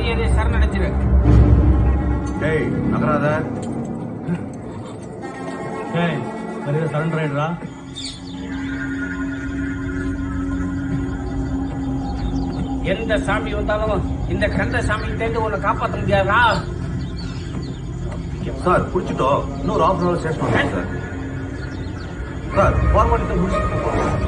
மரியாதை சரணடைச்சிரு. டேய் நகராத. டேய் மரியாதை சரண்டர் ஆயிடுறா. எந்த சாமி வந்தாலும் இந்த கந்த சாமி தேர்ந்து உன்னை காப்பாற்ற முடியாதா? சார் குடிச்சிட்டோம். இன்னொரு ½ hour station sir. Sir formality முடிச்சுட்டு போகிறோம்.